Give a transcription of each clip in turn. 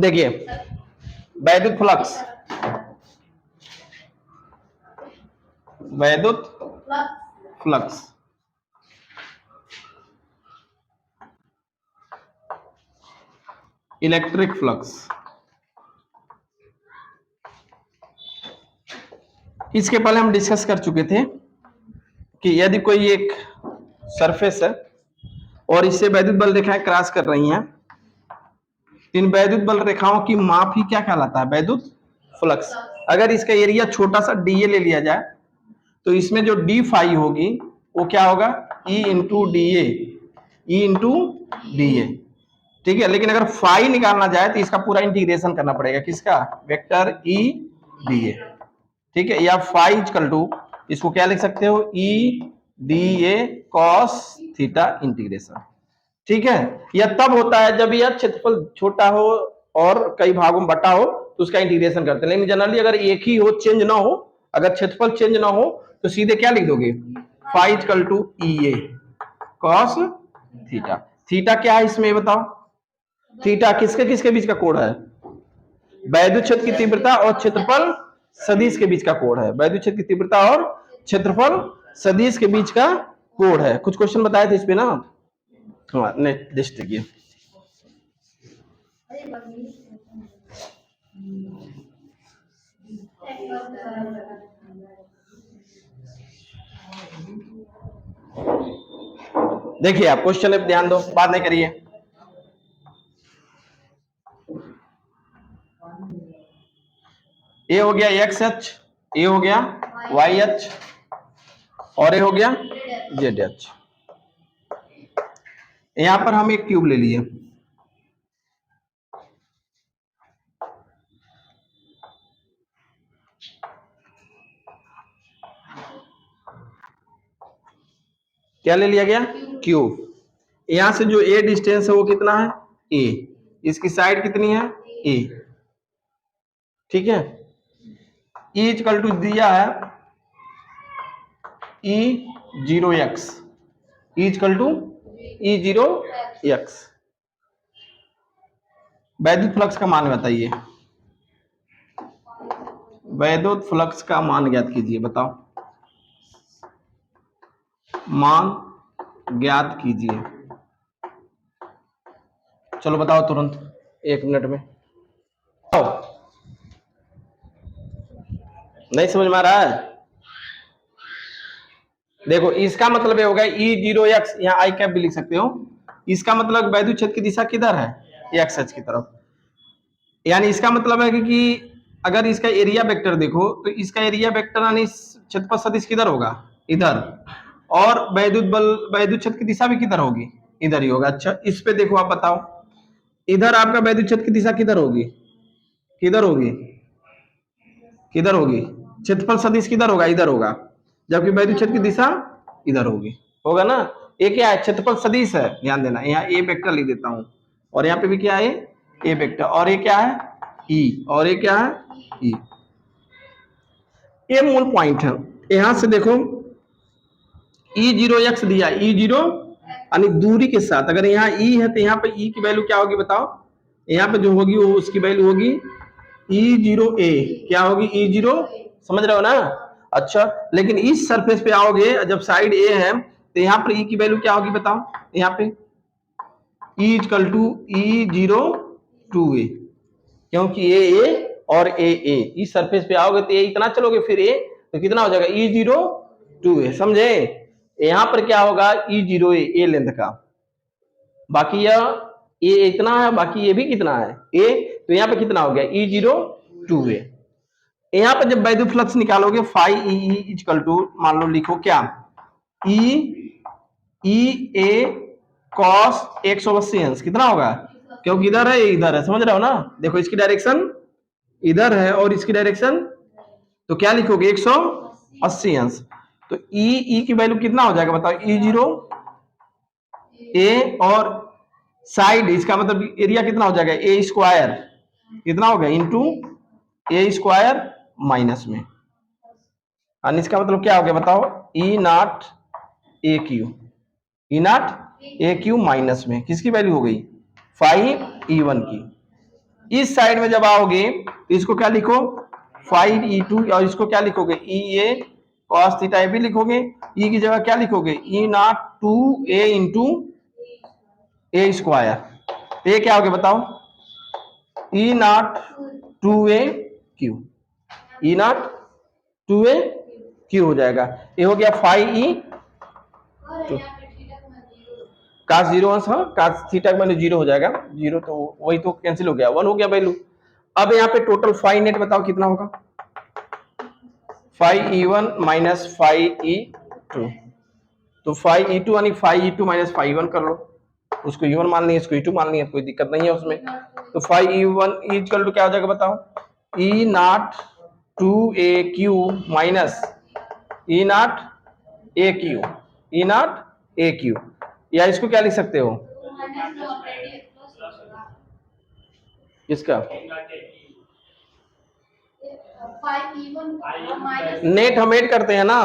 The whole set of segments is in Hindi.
देखिए वैद्युत फ्लक्स, वैद्युत फ्लक्स इलेक्ट्रिक फ्लक्स, इसके पहले हम डिस्कस कर चुके थे कि यदि कोई एक सरफेस है और इससे वैद्युत बल रेखाएं क्रॉस कर रही हैं, इन वैद्युत बल रेखाओं की माप ही क्या कहलाता है? वैद्युत फ्लक्स। अगर इसका एरिया छोटा सा डी ए ले लिया जाए तो इसमें जो डी फाई होगी वो क्या होगा? E into D A, E into D A, ठीक है। लेकिन अगर फाई निकालना जाए तो इसका पूरा इंटीग्रेशन करना पड़ेगा, किसका? वेक्टर ई डी ए, ठीक है। या फाई इक्वल टू, इसको क्या लिख सकते हो? E D A cos theta integration, ठीक है। यह तब होता है जब यह क्षेत्रफल छोटा हो और कई भागों में बटा हो तो उसका इंटीग्रेशन करते हैं। लेकिन जनरली अगर एक ही हो, चेंज ना हो, अगर क्षेत्रफल चेंज ना हो तो सीधे क्या लिख दोगे? Phi equal to E A cos theta. Theta क्या है इसमें बताओ? थीटा किसके किसके बीच का कोण है? वैद्युत क्षेत्र की तीव्रता और क्षेत्रफल सदिश के बीच का कोण है। वैद्युत क्षेत्र की तीव्रता और क्षेत्रफल सदिश के बीच का कोण है। कुछ क्वेश्चन बताए थे इस पे ना, हाँ नेक्स्ट देखिए। देखिए आप क्वेश्चन पे ध्यान दो, बात नहीं करिए। ए हो गया एक्स एच, ए हो गया वाई एच और ए हो गया जेड एच। यहां पर हम एक क्यूब ले लिए, क्या ले लिया गया? क्यूब। यहां से जो ए डिस्टेंस है वो कितना है? ए। इसकी साइड कितनी है? ए, ठीक है। ई इक्वल टू दिया है E zero X, E equal to E zero X. वैद्युत फ्लक्स का मान बताइए, वैद्युत फ्लक्स का मान ज्ञात कीजिए, बताओ, मान ज्ञात कीजिए। चलो बताओ तुरंत, 1 मिनट में। नहीं समझ में आ रहा है? देखो इसका मतलब ये होगा ई जीरो एक्स, यहाँ आई कैप भी लिख सकते हो। इसका मतलब वैद्युत क्षेत्र की दिशा किधर है? एक्स एच की तरफ। यानी इसका मतलब है कि अगर इसका एरिया वेक्टर देखो तो इसका एरिया वेक्टर यानी क्षेत्रफल सदिश किधर होगा? इधर। और वैद्युत बल, वैद्युत क्षेत्र की दिशा भी किधर होगी? इधर ही होगा। अच्छा इस पे देखो, आप बताओ इधर आपका वैद्युत क्षेत्र की दिशा किधर होगी? किधर होगी? किधर होगी? क्षेत्रफल सदिश किधर होगा? इधर होगा। जबकि वैद्युत क्षेत्र की दिशा इधर होगी, होगा ना। ये क्या है? क्षेत्रफल सदिश है, ध्यान देना। यहाँ ए वेक्टर लिख देता हूं और यहाँ पे भी क्या है? ए वेक्टर। और ये क्या है? ई। और ये क्या है? ई। ये मूल पॉइंट है। यहां से देखो ई जीरो एक्स दिया, ई जीरो यानी दूरी के साथ। अगर यहाँ ई है तो यहाँ पे ई की वैल्यू क्या होगी बताओ? यहाँ पे जो होगी वो उसकी वैल्यू होगी ई जीरो ए। क्या होगी? ई जीरो, समझ रहे हो ना? अच्छा लेकिन इस सरफेस पे आओगे, जब साइड ए है तो यहाँ पर ई की वैल्यू क्या होगी बताओ? यहाँ पे E equal to E zero two A, क्योंकि ए और ए इस सरफेस पे आओगे तो ए इतना चलोगे, फिर ए तो कितना हो जाएगा? ई जीरो टू ए, समझे? यहां पर क्या होगा? ई जीरो ए लेंथ का, बाकी यह ए इतना है, बाकी ये भी कितना है? ए। तो यहाँ पे कितना हो गया? ई जीरो टू ए। यहाँ पर जब वैद्युत फ्लक्स निकालोगे फाई ई इक्वल टू, मान लो लिखो क्या? ई ए कॉस 180 अंश, कितना होगा? क्योंकि इधर है इधर है, समझ रहे हो ना? देखो इसकी डायरेक्शन इधर है और इसकी डायरेक्शन, तो क्या लिखोगे? 180 अंश। तो ई की वैल्यू कितना हो जाएगा बताओ? ई जीरो ए और साइड, इसका मतलब एरिया कितना हो जाएगा? ए स्क्वायर कितना होगा? इंटू ए स्क्वायर माइनस में, और इसका मतलब क्या हो गया बताओ? E naught A Q, E naught A Q minus में किसकी वैल्यू हो गई? 5 E1 की। इस साइड में जब आओगे तो इसको क्या लिखो 5e2 और इसको क्या लिखोगे e a cos थीटा ए भी लिखोगे। e की जगह क्या लिखोगे e not 2a into A square. तो ये क्या हो गया बताओ e not 2a Q E naught 2a Q हो जाएगा। ये हो गया 5e कास जीरो अंश हाँ कास थीटा का वैल्यू जीरो हो जाएगा। जीरो तो वही तो कैंसिल हो गया 1 हो गया वैल्यू। अब यहाँ पे टोटल 5 नेट बताओ कितना होगा 5e1 माइनस 5e2 तो 5e2 यानी 5e2 माइनस 5e1 कर लो। उसको e1 मान लिया इसको e2 मान लिया कोई दिक्कत नहीं है उसमें। तो 5e1 इक्वल टू क्या हो जाएगा बताओ e not 2aq minus e not aq e not aq या इसको क्या लिख सकते हो किसका नेट हम ऐड करते हैं ना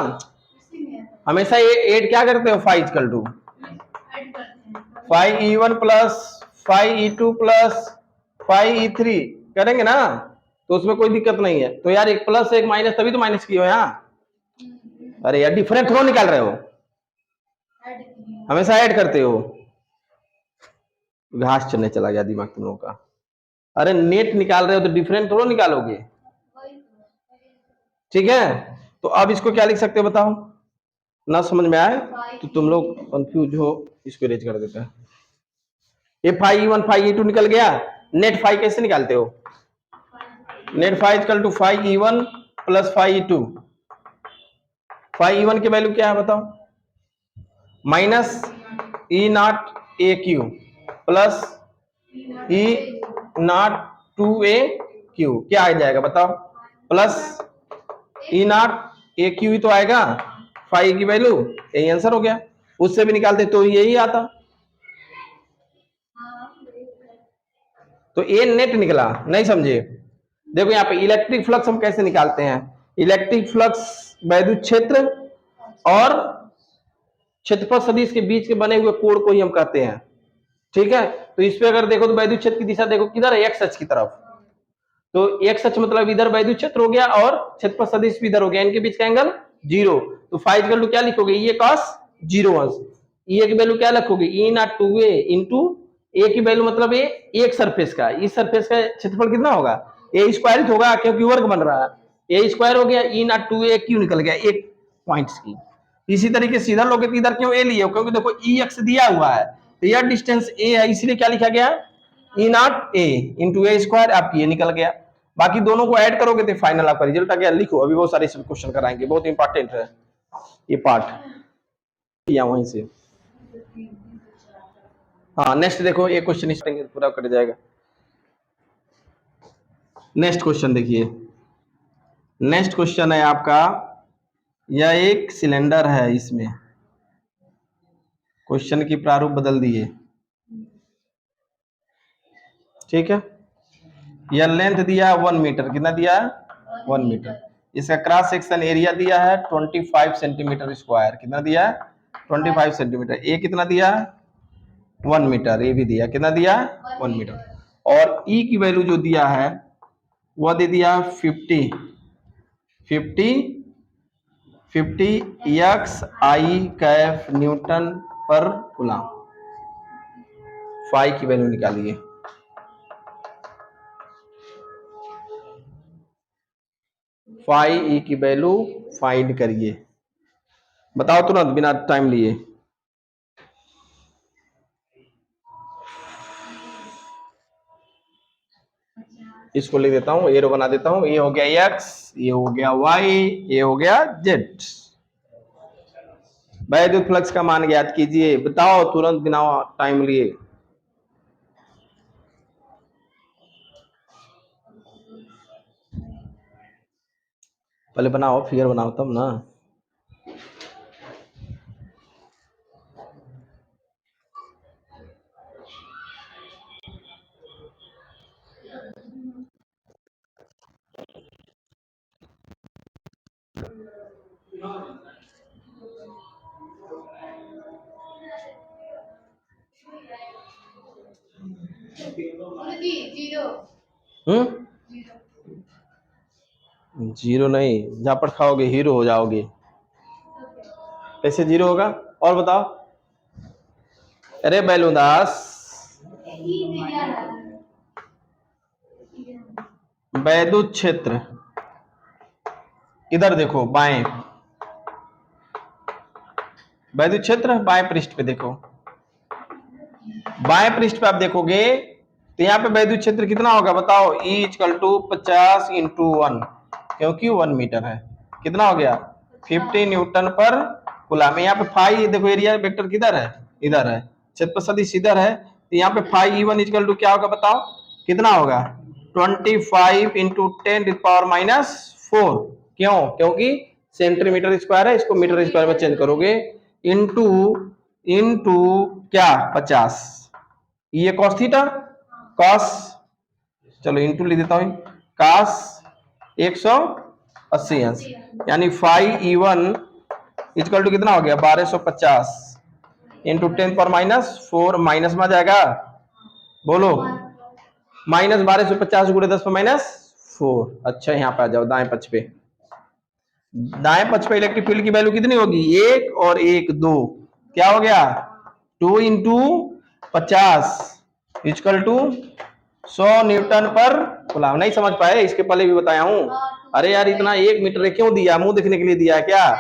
हमेशा ये ऐड क्या करते हो 5 equal to 5e1 plus 5e2 plus 5e3 करेंगे ना तो उसमें कोई दिक्कत नहीं है। तो यार एक प्लस एक माइनस तभी तो माइनस किया हो यहाँ। अरे यार डिफरेंट थ्रो निकाल रहे हो हमेशा ऐड करते हो। घास चलने चला गया दिमाग तुम लोगों का। अरे नेट निकाल रहे हो तो डिफरेंट थोड़ा निकालोगे ठीक है। तो अब इसको क्या लिख सकते हो बताओ ना समझ में आए तो तुम लोग कंफ्यूज हो इसको इरेज कर देते हैं। ये 5e1 5e2 निकल गया नेट 5 कैसे निकालते हो net 5 equal to 5e1 plus 5e2 5e1 की वैल्यू क्या है बताओ minus E naught A Q plus E naught 2a Q क्या आ जाएगा बताओ plus E naught A Q ही तो आएगा 5 की वैल्यू यही आंसर हो गया। उससे भी निकालते तो यही आता तो ए नेट निकला नहीं समझे। देखो यहाँ पे इलेक्ट्रिक फ्लक्स हम कैसे निकालते हैं इलेक्ट्रिक फ्लक्स वैद्युत क्षेत्र और क्षेत्रफल सदिश के बीच के बने हुए कोण को ही हम कहते हैं ठीक है। तो इस पे अगर देखो तो वैद्युत क्षेत्र की दिशा देखो किधर है एक्स अक्ष की तरफ तो एक्स अक्ष मतलब इधर वैद्युत क्षेत्र हो गया और क्षेत्रफल सदिश भी इधर हो गया इनके बीच का एंगल 0। तो 5 इक्वल टू क्या लिखोगे ये cos 0 अंश ये की वैल्यू क्या लिखोगे ई नॉट 2a इंटू ए की वैल्यू मतलब ये एक सरफेस का इस सरफेस का क्षेत्रफल कितना होगा ए स्क्वायर होगा क्योंकि वर्ग बन रहा है ए स्क्वायर हो गया ई नॉट 2a क्यों निकल गया एक पॉइंट्स की। इसी तरीके से इधर लोगे तो इधर क्यों ए लिए क्योंकि देखो ई एक्स दिया हुआ है तो यह डिस्टेंस ए है इसलिए क्या लिखा गया E naught A into A square आपकी ये निकल गया। बाकी दोनों को ऐड करोगे तो फाइनल आपका रिजल्ट आ गया। लिखो अभी बहुत सारे क्वेश्चन कराएंगे बहुत इंपॉर्टेंट है ये पार्ट या वहीं से। हाँ नेक्स्ट देखो ये क्वेश्चन इस पूरा कर जाएगा। नेक्स्ट क्वेश्चन देखिए नेक्स्ट क्वेश्चन है आपका यह एक सिलेंडर है इसमें क्वेश्चन की प्रारूप बदल दिए ठीक है। यह लेंथ दिया 1 मीटर कितना दिया 1 मीटर इसका क्रॉस सेक्शन एरिया दिया है 25 सेंटीमीटर स्क्वायर कितना दिया 25 सेंटीमीटर ए कितना दिया 1 मीटर ये भी दिया कितना दिया 1 मीटर और ई की वैल्यू जो दिया है वह दे दिया 50 एक्स आई कैफ न्यूटन पर कूलम। फाई की वैल्यू निकालिए फाई ई की वैल्यू फाइंड करिए बताओ तुरंत बिना टाइम लिए। इसको लिख देता हूं एरो बना देता हूं ये हो गया एक्स ये हो गया वाई ये हो गया जेड। वैद्युत फ्लक्स का मान ज्ञात कीजिए बताओ तुरंत बिना टाइम लिए। पहले बनाओ फिगर बनाओ तब ना। जीरो जीरो नहीं, झापड़ खाओगे हीरो हो जाओगे। कैसे जीरो होगा? और बताओ। अरे बैलूदास, वैद्युत क्षेत्र इधर देखो, बाएं वैद्युत क्षेत्र बाएं पृष्ठ पे देखो। बाएं पृष्ठ पे आप देखोगे तो यहाँ पे वैद्युत क्षेत्र कितना होगा बताओ? E इक्वल टू 50 इंटू 1, क्योंकि 1 मीटर है। कितना हो गया? 50 न्यूटन पर कूलम। यहाँ पे फाई देखो, एरिया वेक्टर किधर है? इधर है। क्षेत्रफल सदिश इधर है, तो यहाँ पे फाई E1 इक्वल टू क्या होगा बताओ? कितना होगा? 25 इंटू 10⁻⁴। क्यों? क्योंकि सेंटीमीटर स्क्वायर है, इसको मीटर स्क्वायर में चेंज करोगे। इंटू इंटू क्या? 50। ये कॉस थीटा, कॉस, चलो इंटू लिख देता हूं, कॉस 180 अंश, यानी फाई E1 इक्वल टू कितना हो गया? 1250 इंटू 10⁻⁴। माइनस में आ जाएगा, बोलो, माइनस 1250 गुणे 10⁻⁴। अच्छा यहाँ पे आ जाओ, दाएं पक्ष पे। दाएं पक्ष पे इलेक्ट्रिक फील्ड की वैल्यू कितनी होगी? 1 और 1 2, क्या हो गया? 2 इंटू 50 इक्वल टू 100 न्यूटन पर कूलम। नहीं समझ पाए? इसके पहले भी बताया हूं। अरे यार, इतना 1 मीटर क्यों दिया? मुंह देखने के लिए दिया क्या?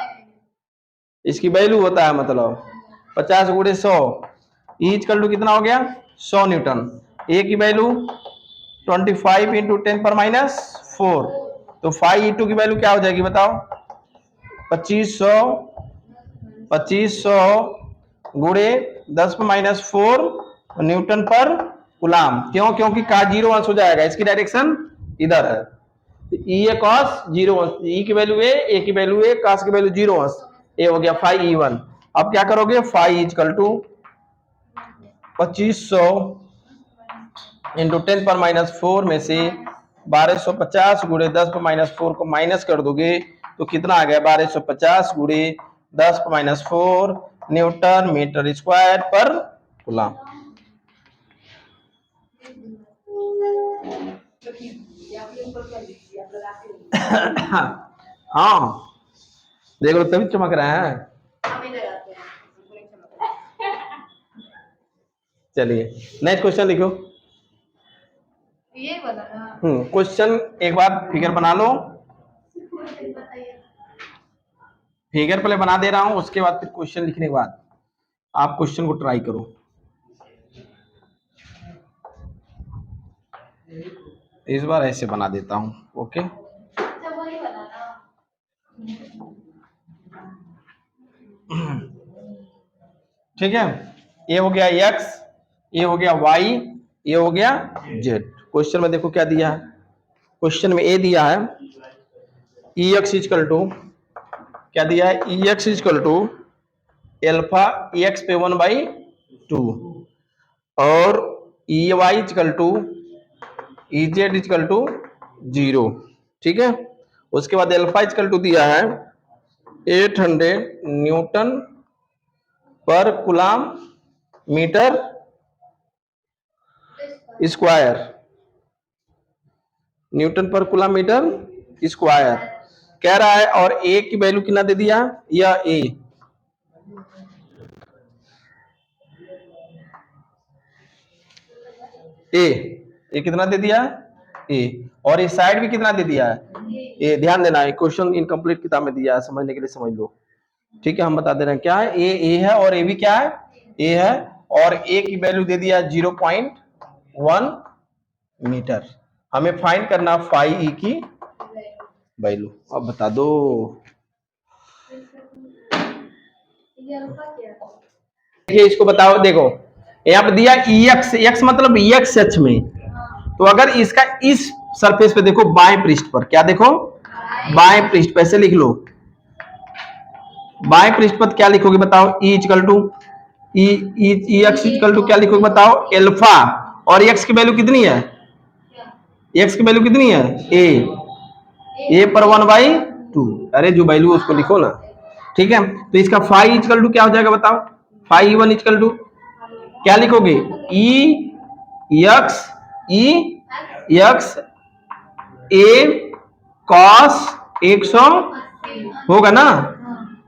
इसकी वैल्यू होता है मतलब 50 गुणे 100, ई इक्वल टू कितना हो गया? 100 न्यूटन। ए की वैल्यू 25 इंटू 10⁻⁴, तो फाई E2 की वैल्यू क्या हो जाएगी बताओ? 2500 गुणे 10⁻⁴ न्यूटन पर कूलम। क्यों? क्योंकि का 0 अंश हो जाएगा, इसकी डायरेक्शन इधर है। तो ई ए कॉस 0 अंश, ई की वैल्यू ए की वैल्यू ए, कॉस की वैल्यू 0 अंश, ए हो गया फाई E1। अब क्या करोगे? फाई इक्वल टू 2500 इंटू 10⁻⁴ में से 1250 गुणे 10⁻⁴ को माइनस कर दोगे तो कितना आ गया? 1250 गुणे 10⁻⁴ न्यूटन मीटर स्क्वायर पर कूलम। हाँ देख लो, तभी चमक रहा है। चलिए नेक्स्ट क्वेश्चन लिखो। ये वाला ना क्वेश्चन एक बार फिगर बना लो। फिगर पहले बना दे रहा हूं, उसके बाद फिर क्वेश्चन लिखने के बाद आप क्वेश्चन को ट्राई करो। इस बार ऐसे बना देता हूं, ओके। अच्छा वही बनाना। ठीक है, ये हो गया x, ये हो गया y, ये हो गया z। क्वेश्चन में देखो क्या दिया है। क्वेश्चन में ए दिया है ex इक्वल टू, क्या दिया है? ex equal to alpha x पे 1/2 और ey equal to ez equal to 0। ठीक है, उसके बाद एल्फा इक्वल टू दिया है 800 न्यूटन पर कूलम मीटर स्क्वायर, न्यूटन पर कूलम मीटर स्क्वायर कह रहा है। और ए की वैल्यू कितना दे दिया? यह ए कितना दे दिया? ए। और ये साइड भी कितना दे दिया है? ए। ध्यान देना, है क्वेश्चन इनकम्प्लीट किताब में दिया है, समझने के लिए समझ लो। ठीक है, हम बता दे रहे हैं क्या है। ए है और ए भी क्या है? ए है। और ए की वैल्यू दे दिया 0.1 मीटर। हमें फाइंड करना फाई ई की वैल्यू। अब बता दो। देखिए इसको बताओ, देखो यहाँ पे दिया एक्स, एक्स मतलब एक्स अक्ष में। तो अगर इसका इस सरफेस पे देखो, बाएं पृष्ठ पर, क्या देखो? बाएं पृष्ठ पे, ऐसे लिख लो। बाएं पृष्ठ पर क्या लिखोगे बताओ? E equal to E x equal to क्या लिखोगे बताओ? एल्फा। और एक्स की वैल्यू कितनी है? एक्स की वैल्यू कितनी है? ए पर 1/2। अरे जो वैल्यू उसको लिखो ना। ठीक है, तो इसका फाई इक्वल टू क्या हो जाएगा बताओ? फाई E1 इक्वल टू क्या लिखोगे? ई एक्स ए कॉस 100 होगा ना।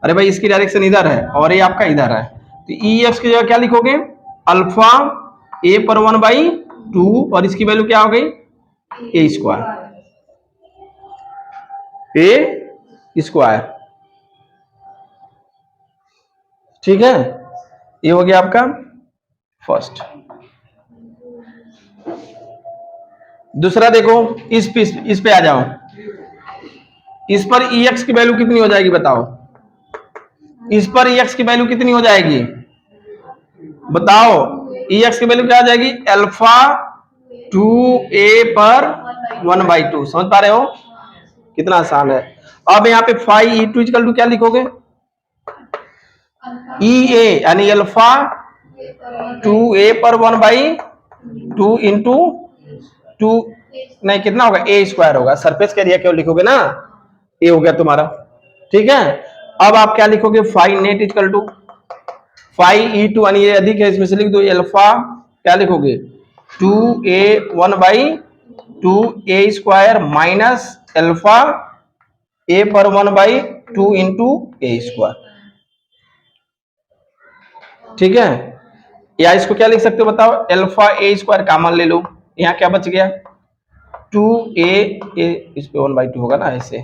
अरे भाई इसकी डायरेक्शन इधर है और ये आपका इधर है, तो ई एक्स की जगह क्या लिखोगे, अल्फा ए पर 1/2 और इसकी वैल्यू क्या हो गई, ए स्क्वायर। ठीक है, ये हो गया आपका फर्स्ट। दूसरा देखो, इस पे आ जाओ। इस पर ई एक्स की वैल्यू कितनी हो जाएगी बताओ, इस पर ई एक्स की वैल्यू कितनी हो जाएगी बताओ। ई एक्स की वैल्यू क्या आ जाएगी, अल्फा 2a पर 1/2। समझ पा रहे हो कितना आसान है। अब यहाँ पे five E two equal to क्या लिखोगे, ई ए यानी अल्फा 2a पर 1/2 इंटू 2 नहीं कितना होगा, ए स्क्वायर होगा। सरफेस का एरिया क्यों लिखोगे ना, ए हो गया तुम्हारा। ठीक है, अब आप क्या लिखोगे, five net equal to five E two यानी ये अधिक है, इसमें से लिख दो अल्फा क्या लिखोगे, 2a 1/2 ए स्क्वायर माइनस अल्फा ए पर 1/2 इंटू ए स्क्वायर। ठीक है, या इसको क्या लिख सकते हो बताओ, अल्फा ए स्क्वायर कॉमन ले लो, यहाँ क्या बच गया 2a, इस पे 1/2 होगा ना, ऐसे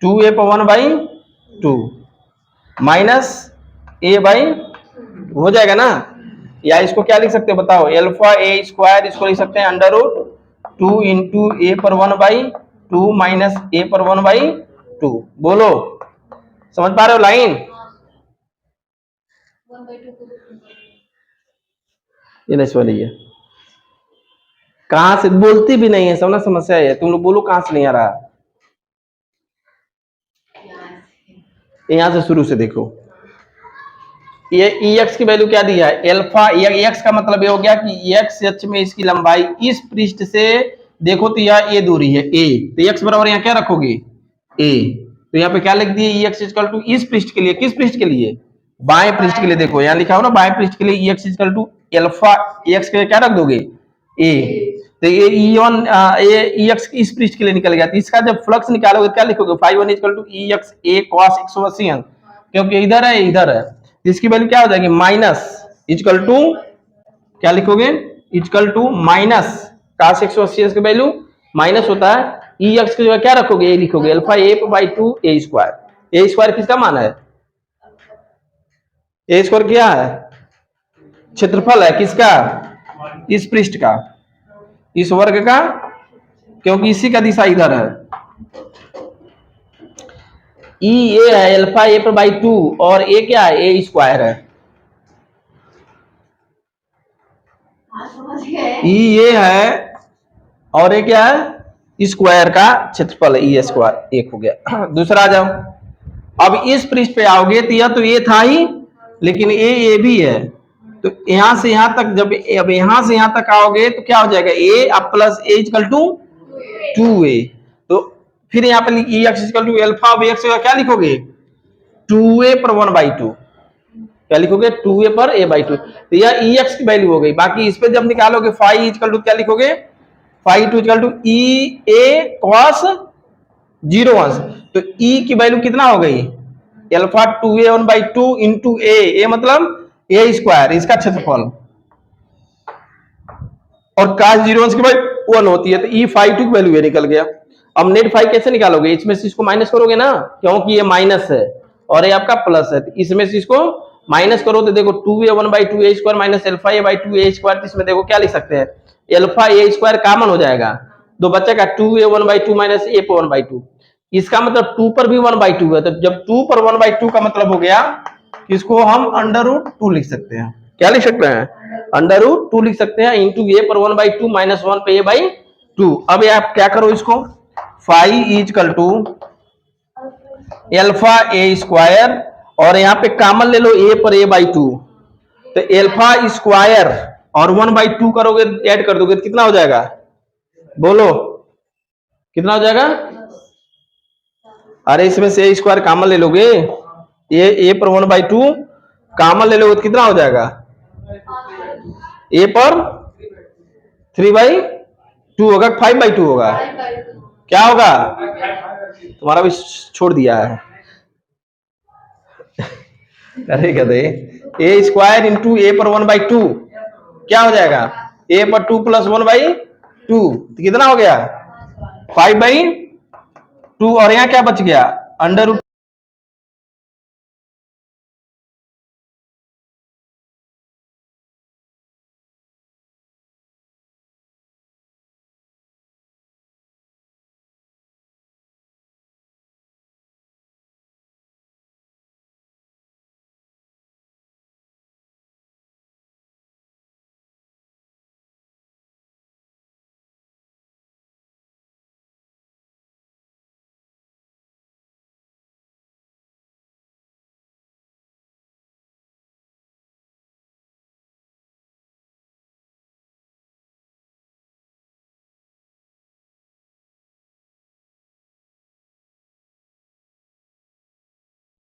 2a पर 1/2 माइनस a बाई हो जाएगा ना। या इसको क्या लिख सकते हो बताओ, अल्फा ए स्क्वायर, इसको लिख सकते हैं अंडर रूट 2 इंटू ए पर 1/2 माइनस ए पर 1/2। बोलो समझ पा रहे हो लाइन, 1/2 ये नहीं वाली है, कहां से बोलती भी नहीं है, समझना समस्या है। तुम लोग बोलो कहां से नहीं आ रहा, यहां से शुरू से देखो। ये ई एक्स की वैल्यू क्या दी है, अल्फा एक्स का मतलब ये हो गया कि एक्स अक्ष में इसकी लंबाई इस पृष्ठ से देखो तो यह ए दूरी है ए, तो एक्स बराबर यहाँ क्या रखोगे ए, तो यहाँ पे क्या लिख दिए ई एक्स इक्वल टू इस पृष्ठ के लिए, किस पृष्ठ के लिए, बाएं पृष्ठ के लिए। देखो यहाँ लिखा हो ना बाएं पृष्ठ के लिए e x equal to alpha x के लिए क्या रख दोगे ए, तो ये ई वन ये ई एक्स इस पृष्ठ के लिए निकल गया। तो इसका जब फ्लक्स निकालोगे क्या लिखोगे, five one equal to E X A cos 180 क्योंकि इधर है इधर है, इसकी वैल्यू क्या हो जाएगी माइनस इक्वल टू क्या लिखोगे, इक्वल टू माइनस cos 180 की वैल्यू माइनस होता है, ई एक्स की जगह क्या रखोगे ए लिखोगे, alpha A by 2 A square. A square किसका मान है, ए स्क्वायर क्या है, क्षेत्रफल है किसका, इस पृष्ठ का, इस वर्ग का, क्योंकि इसी का दिशा इधर है। ई ए है अल्फा ए पर बाई 2 और ए क्या है ए स्क्वायर है, ई ए है और ये क्या है स्क्वायर का क्षेत्रफल है, ई स्क्वायर एक हो गया। दूसरा आ जाओ, अब इस पृष्ठ पे आओगे तो यह तो ये था ही लेकिन ये भी है, तो यहां से यहां तक जब अब यहां से यहां तक आओगे तो क्या हो जाएगा ए अब plus A equal to 2a, तो फिर यहाँ पे e x equal to alpha of x क्या लिखोगे 2a पर 1/2, क्या लिखोगे 2a पर a/2, तो यह ई एक्स की वैल्यू हो गई। बाकी इस पे जब निकालोगे फाइव इक्वल टू क्या लिखोगे, five two equal to E A cos 0 तो ई की वैल्यू कितना हो गई अल्फा 2a 1/2 इंटू ए मतलब ए स्क्वायर, इसका क्षेत्रफल, और cos 0 की वैल्यू 1 होती है, तो ई 5 की वैल्यू ये निकल गया। अब नेट 5 कैसे निकालोगे, इसमें से इसको माइनस करोगे ना, क्योंकि ये माइनस है और ये आपका प्लस है, तो इसमें से इसको माइनस करो तो देखो 2a 1/2 A square minus alpha A by 2 A square, इसमें देखो क्या लिख सकते हैं अल्फा ए स्क्वायर कॉमन हो जाएगा, तो बचेगा 2a 1/2 माइनस ए पर 1/2, इसका मतलब 2 पर भी 1/2 है, तो जब 2 पर 1/2 का मतलब हो गया इसको हम अंडर रूट 2 लिख सकते हैं, क्या लिख सकते हैं अंडर रूट 2 लिख सकते हैं इंटू ए पर 1/2 माइनस 1 पे a/2। अब आप क्या करो इसको, five equal to alpha A square और यहाँ पे कॉमन ले लो ए पर a/2, तो अल्फा स्क्वायर और 1/2 करोगे ऐड कर दोगे तो कितना हो जाएगा, बोलो कितना हो जाएगा, अरे इसमें से ए स्क्वायर कॉमन ले लोगे, ये ए पर 1/2 कॉमन ले लोगे तो कितना हो जाएगा ए पर 3/2 होगा 5/2 होगा, क्या होगा? तुम्हारा भी छोड़ दिया है। अरे गधे, ए स्क्वायर इंटू ए पर 1/2 क्या हो जाएगा? ए पर 2 + 1/2 तो कितना हो गया? 5/2 और यहाँ क्या बच गया? √2